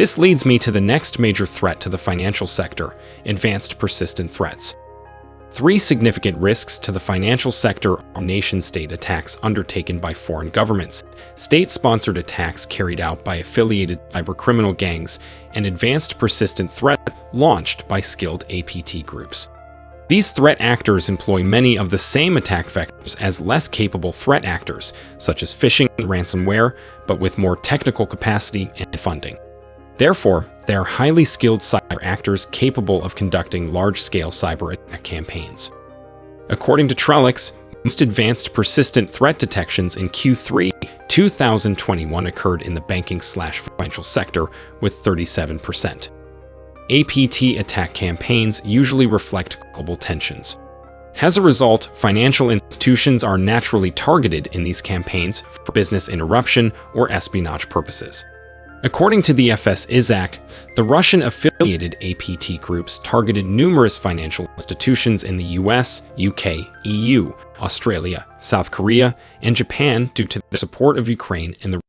This leads me to the next major threat to the financial sector: advanced persistent threats. 3 significant risks to the financial sector are nation-state attacks undertaken by foreign governments, state-sponsored attacks carried out by affiliated cybercriminal gangs, and advanced persistent threat launched by skilled APT groups. These threat actors employ many of the same attack vectors as less capable threat actors, such as phishing and ransomware, but with more technical capacity and funding. Therefore, they are highly skilled cyber actors capable of conducting large-scale cyber attack campaigns. According to Trellix, most advanced persistent threat detections in Q3 2021 occurred in the banking/financial sector, with 37%. APT attack campaigns usually reflect global tensions. As a result, financial institutions are naturally targeted in these campaigns for business interruption or espionage purposes. According to the FS-ISAC, the Russian-affiliated APT groups targeted numerous financial institutions in the US, UK, EU, Australia, South Korea, and Japan due to their support of Ukraine in the